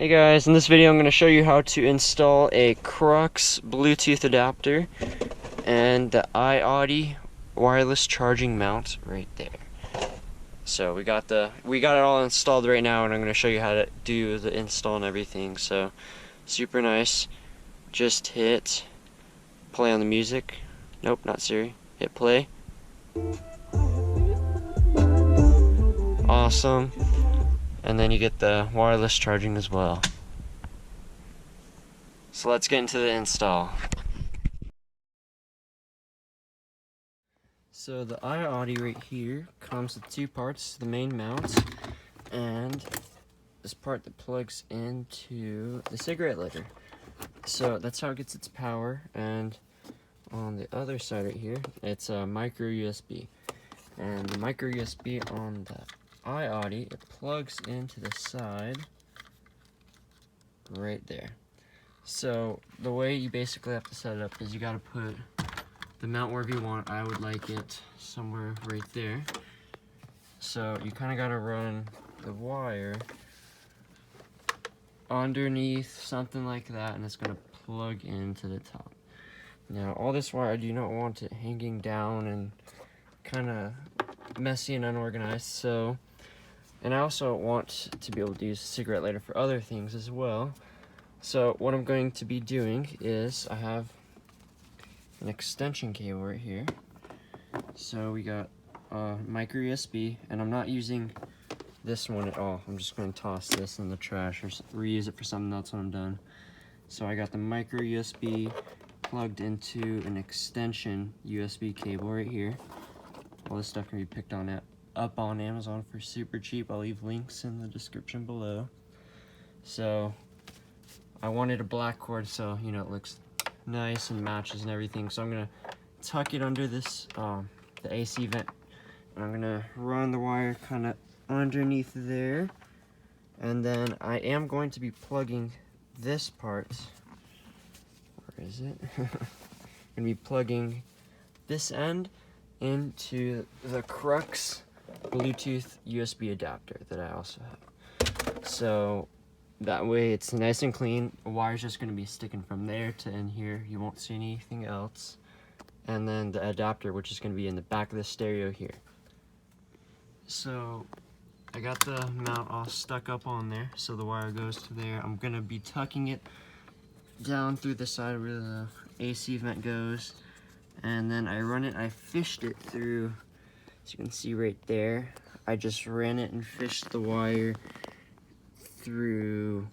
Hey guys, in this video I'm going to show you how to install a Crux Bluetooth adapter and the iOttie wireless charging mount right there. So we got it all installed right now, and I'm going to show you how to do the install and everything. So super nice. Just hit play on the music. Nope, not Siri. Hit play. Awesome. And then you get the wireless charging as well. So let's get into the install. So the iOttie right here comes with two parts: the main mount and this part that plugs into the cigarette lighter. So that's how it gets its power. And on the other side right here, it's a micro USB. And the micro USB on the iOttie, it plugs into the side right there. So the way you basically have to set it up is you gotta put the mount wherever you want. I would like it somewhere right there. So you kind of gotta run the wire underneath, something like that, and it's gonna plug into the top. Now all this wire, I do not want it hanging down and kind of messy and unorganized. So, and I also want to be able to use a cigarette lighter for other things as well. So what I'm going to be doing is I have an extension cable right here. So we got a micro USB, and I'm not using this one at all. I'm just going to toss this in the trash or reuse it for something else when I'm done. So I got the micro USB plugged into an extension USB cable right here. All this stuff can be picked up on Amazon for super cheap. I'll leave links in the description below. So I wanted a black cord, so you know it looks nice and matches and everything. So I'm gonna tuck it under this the AC vent, and I'm gonna run the wire kind of underneath there, and then I am going to be plugging this part. Where is it? I'm gonna be plugging this end into the Crux Bluetooth USB adapter that I also have. So that way it's nice and clean. The wire's just going to be sticking from there to in here. You won't see anything else. And then the adapter, which is going to be in the back of the stereo here. So I got the mount all stuck up on there, so the wire goes to there. I'm going to be tucking it down through the side where the AC vent goes. And then I fished it through, as you can see right there. I just ran it and fished the wire through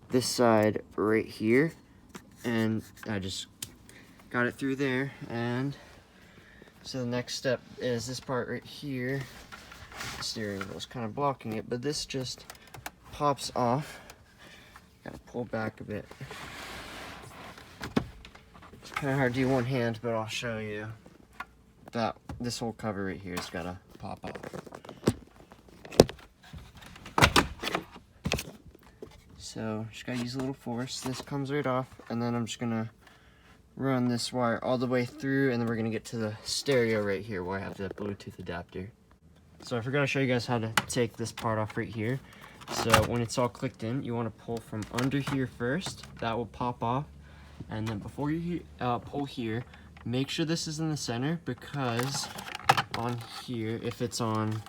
this side right here, and I just got it through there. And so the next step is this part right here. The steering wheel's kind of blocking it, but this just pops off. Gotta pull back a bit. It's kind of hard to do one hand, but I'll show you that this whole cover right here has gotta pop off. So just gotta use a little force. This comes right off, and then I'm just gonna run this wire all the way through, and then we're gonna get to the stereo right here where I have the Bluetooth adapter. So I forgot to show you guys how to take this part off right here. So when it's all clicked in, you want to pull from under here first. That will pop off, and then before you pull here, make sure this is in the center, because on here, if it's on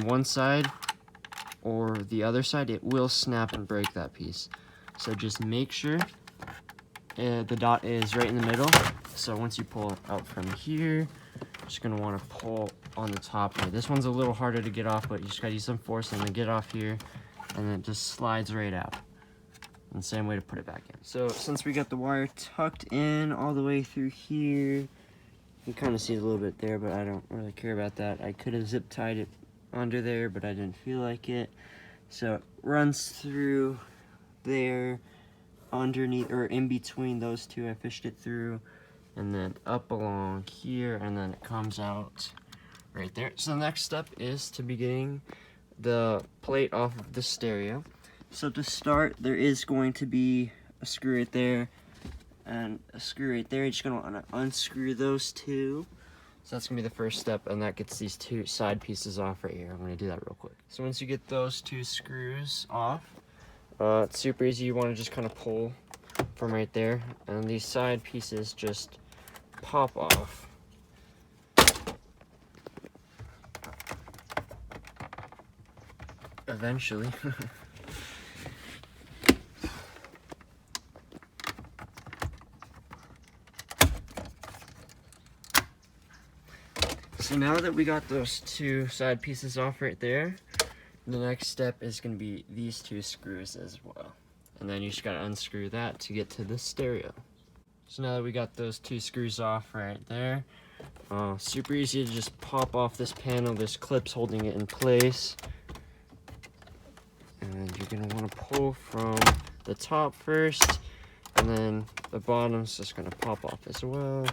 one side or the other side, it will snap and break that piece. So just make sure the dot is right in the middle. So once you pull it out from here, you're just gonna want to pull on the top here. This one's a little harder to get off, but you just gotta use some force and then get off here, and then it just slides right out. And the same way to put it back in. So since we got the wire tucked in all the way through here, you can kind of see it a little bit there, but I don't really care about that. I could have zip tied it under there, but I didn't feel like it. So it runs through there, underneath or in between those two. I fished it through, and then up along here, and then it comes out right there. So the next step is to be getting the plate off of the stereo. So to start, there is going to be a screw right there and a screw right there. You're just gonna want to unscrew those two, So that's gonna be the first step, and that gets these two side pieces off right here. I'm gonna do that real quick. So once you get those two screws off, it's super easy. You wanna just kind of pull from right there, and these side pieces just pop off. Eventually. So now that we got those two side pieces off right there, the next step is going to be these two screws as well. And then you just got to unscrew that to get to the stereo. So now that we got those two screws off right there, super easy to just pop off this panel. There's clips holding it in place. And you're going to want to pull from the top first, and then the bottom's just going to pop off as well.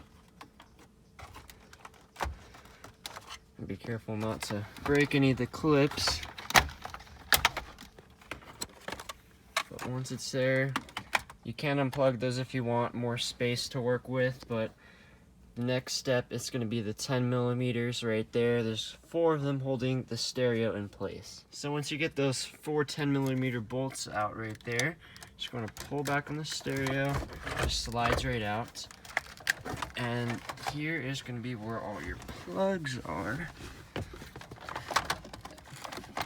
And be careful not to break any of the clips. But once it's there, you can unplug those if you want more space to work with, but the next step is going to be the 10 millimeters right there. There's 4 of them holding the stereo in place. So once you get those 4 10 millimeter bolts out right there, just going to pull back on the stereo. It just slides right out. And here is going to be where all your plugs are.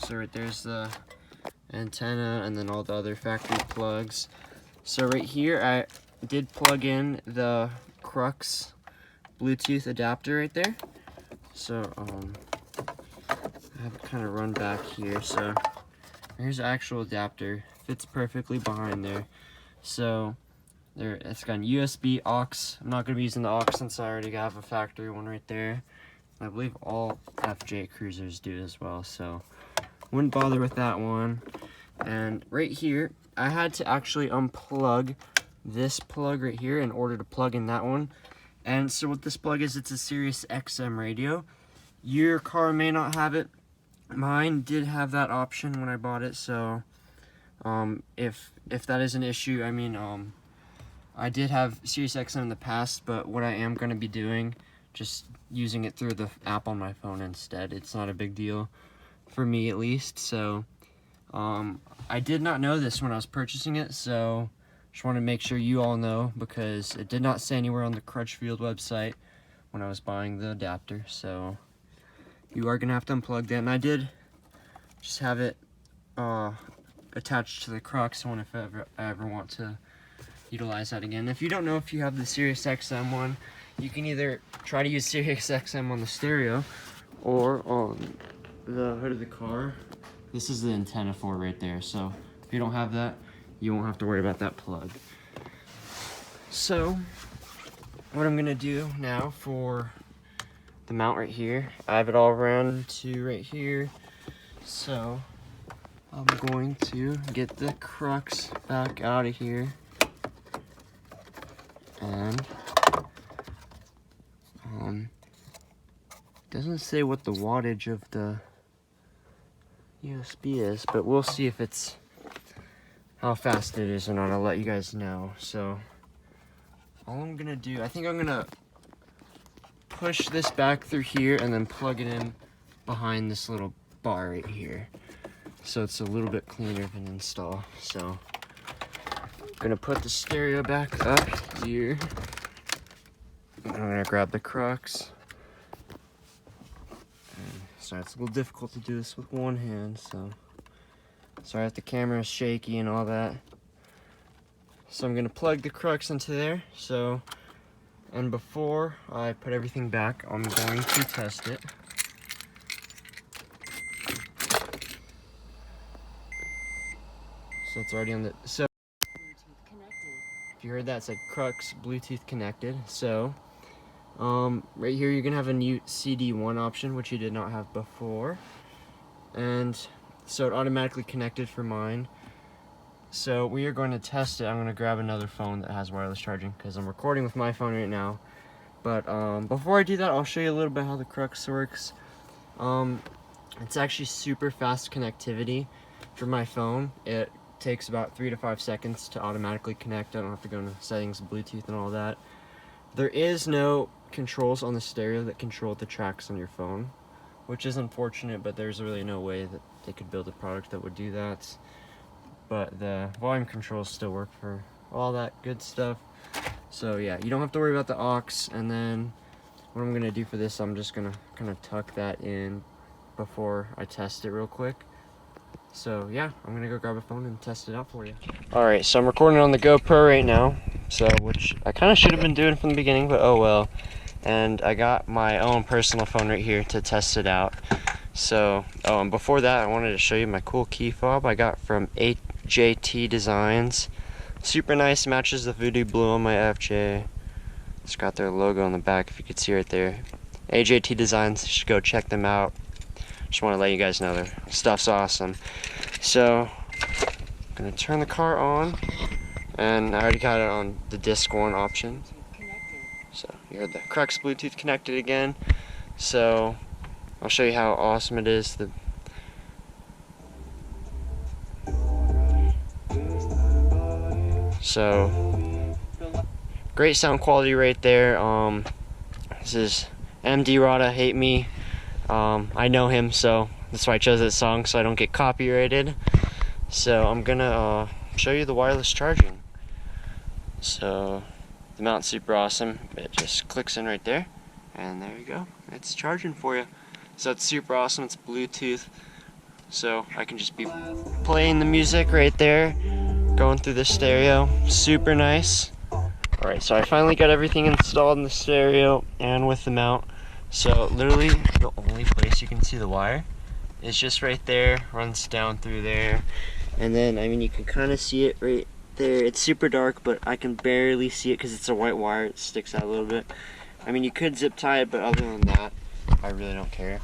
So right there's the antenna and then all the other factory plugs. So right here I did plug in the Crux Bluetooth adapter right there. So I have it kind of run back here. So here's the actual adapter. Fits perfectly behind there. So there, it's got an USB aux. I'm not going to be using the aux since I already have a factory one right there. I believe all FJ cruisers do as well, so wouldn't bother with that one. And right here, I had to actually unplug this plug right here in order to plug in that one. And so what this plug is, it's a Sirius XM radio. Your car may not have it. Mine did have that option when I bought it, so if that is an issue, I mean, I did have Sirius XM in the past, but what I am going to be doing, just using it through the app on my phone instead. It's not a big deal, for me at least. So I did not know this when I was purchasing it, so just want to make sure you all know, because it did not say anywhere on the Crutchfield website when I was buying the adapter. So you are going to have to unplug that, and I did just have it attached to the Crux one if I ever want to utilize that again. If you don't know if you have the Sirius XM one, you can either try to use Sirius XM on the stereo or on the hood of the car. This is the antenna for right there, so if you don't have that, you won't have to worry about that plug. So what I'm gonna do now for the mount right here, I have it all around to right here, so I'm going to get the Crux back out of here. And doesn't say what the wattage of the USB is, but we'll see if it's how fast it is or not. I'll let you guys know. So all I'm gonna do, I think I'm gonna push this back through here and then plug it in behind this little bar right here, so it's a little bit cleaner of an install. So I'm gonna put the stereo back up here. I'm gonna grab the Crux. Sorry, it's a little difficult to do this with one hand, so sorry if the camera is shaky and all that. So I'm gonna plug the Crux into there. So, and before I put everything back, I'm going to test it. So it's already on the, so Bluetooth connected. If you heard that, it said Crux Bluetooth connected. So right here you're gonna have a new CD1 option, which you did not have before, and so it automatically connected for mine. So we are going to test it. I'm going to grab another phone that has wireless charging because I'm recording with my phone right now. But before I do that, I'll show you a little bit how the Crux works. It's actually super fast connectivity for my phone. It takes about 3 to 5 seconds to automatically connect. I don't have to go into settings, Bluetooth and all that. There is no controls on the stereo that control the tracks on your phone, which is unfortunate, but there's really no way that they could build a product that would do that. But the volume controls still work for all that good stuff. So yeah, you don't have to worry about the aux. And then what I'm gonna do for this, I'm just gonna kind of tuck that in before I test it real quick. So yeah, I'm gonna go grab a phone and test it out for you. All right, so I'm recording on the GoPro right now, so which I kind of should have been doing from the beginning, but oh well. And I got my own personal phone right here to test it out. So, oh, and before that, I wanted to show you my cool key fob I got from iOttie Designs. Super nice, matches the voodoo blue on my FJ. It's got their logo on the back, if you could see right there. iOttie Designs, you should go check them out. Just want to let you guys know their stuff's awesome. So, I'm gonna turn the car on, and I already got it on the disc 1 option. So, you heard the Crux Bluetooth connected again. So, I'll show you how awesome it is. So, great sound quality right there. This is MD Rada, Hate Me. I know him, so that's why I chose this song, so I don't get copyrighted. So I'm gonna show you the wireless charging. So the mount's super awesome. It just clicks in right there, and there you go. It's charging for you. So it's super awesome. It's Bluetooth, so I can just be playing the music right there, going through the stereo. Super nice. Alright, so I finally got everything installed in the stereo and with the mount. So literally the only place you can see the wire is just right there, runs down through there. And then, I mean, you can kind of see it right there. It's super dark, but I can barely see it because it's a white wire. It sticks out a little bit. I mean, you could zip tie it, but other than that, I really don't care.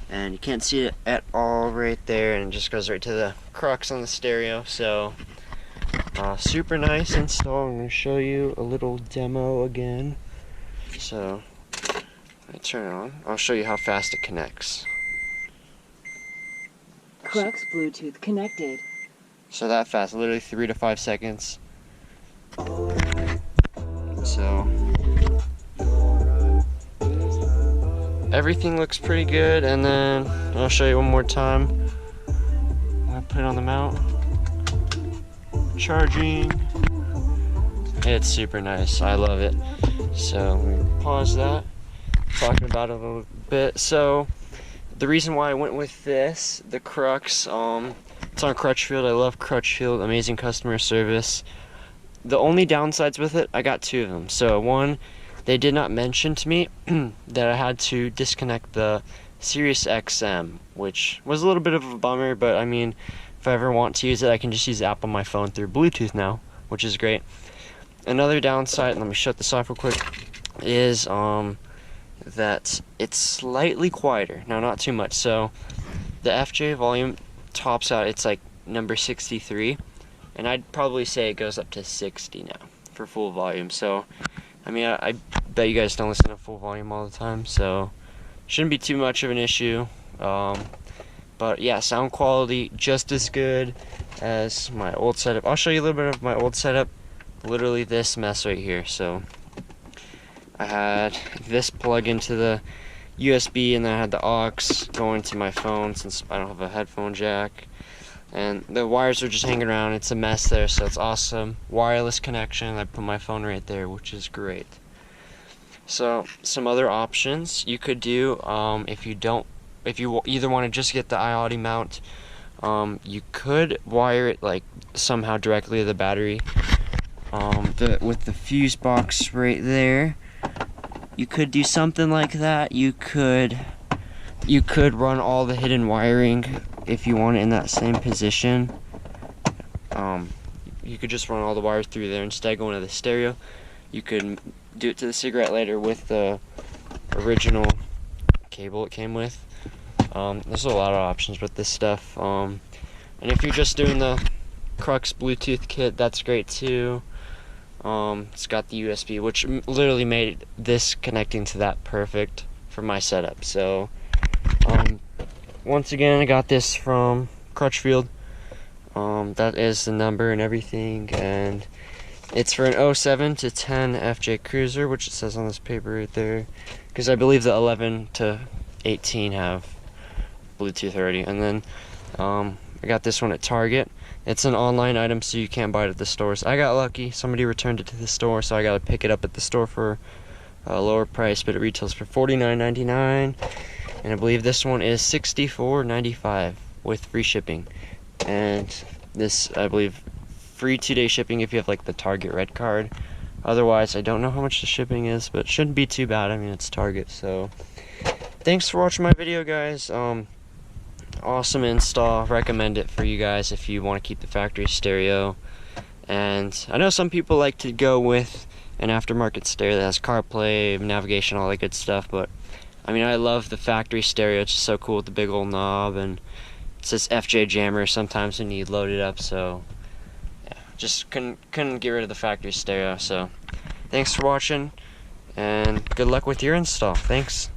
And you can't see it at all right there, and it just goes right to the crux on the stereo. So super nice install. I'm going to show you a little demo again. So I turn it on. I'll show you how fast it connects. Crux Bluetooth connected. So that fast, literally 3 to 5 seconds. So everything looks pretty good, and then I'll show you one more time. I'll put it on the mount. Charging. It's super nice. I love it. So let me pause that. Talking about it a little bit. So the reason why I went with this, the Crux, it's on Crutchfield. I love Crutchfield. Amazing customer service. The only downsides with it, I got 2 of them. So one, they did not mention to me that I had to disconnect the Sirius XM, which was a little bit of a bummer, but I mean, if I ever want to use it, I can just use the app on my phone through Bluetooth now, which is great. Another downside, let me shut this off real quick, is that it's slightly quieter. Now, not too much. So the FJ volume tops out, it's like number 63, and I'd probably say it goes up to 60 now for full volume. So I mean, I bet you guys don't listen to full volume all the time, so shouldn't be too much of an issue. But yeah, sound quality just as good as my old setup. I'll show you a little bit of my old setup. Literally this mess right here. So I had this plug into the USB, and then I had the aux going to my phone since I don't have a headphone jack. And the wires are just hanging around. It's a mess there, so it's awesome. Wireless connection. I put my phone right there, which is great. So some other options you could do, if you either want to just get the iOttie mount, you could wire it like somehow directly to the battery. With the fuse box right there, you could do something like that. You could run all the hidden wiring if you want it in that same position. You could just run all the wires through there instead of going to the stereo. You could do it to the cigarette lighter with the original cable it came with. There's a lot of options with this stuff. And if you're just doing the Crux Bluetooth Kit, that's great too. It's got the USB, which literally made this connecting to that perfect for my setup. So once again, I got this from Crutchfield. That is the number and everything, and It's for an 07 to 10 FJ Cruiser, which it says on this paper right there, because I believe the 11 to 18 have Bluetooth already. And then I got this one at Target. It's an online item, so you can't buy it at the stores. I got lucky. Somebody returned it to the store, so I got to pick it up at the store for a lower price, but it retails for $49.99. And I believe this one is $64.95 with free shipping. And this, I believe, free 2-day shipping if you have like the Target Red card. Otherwise, I don't know how much the shipping is, but it shouldn't be too bad. I mean, it's Target. So thanks for watching my video, guys. Awesome install. Recommend it for you guys if you want to keep the factory stereo. And I know some people like to go with an aftermarket stereo that has CarPlay, navigation, all that good stuff, but I mean, I love the factory stereo. It's just so cool with the big old knob, and it says FJ Jammer sometimes when you load it up. So yeah, just couldn't get rid of the factory stereo. So thanks for watching, and good luck with your install. Thanks.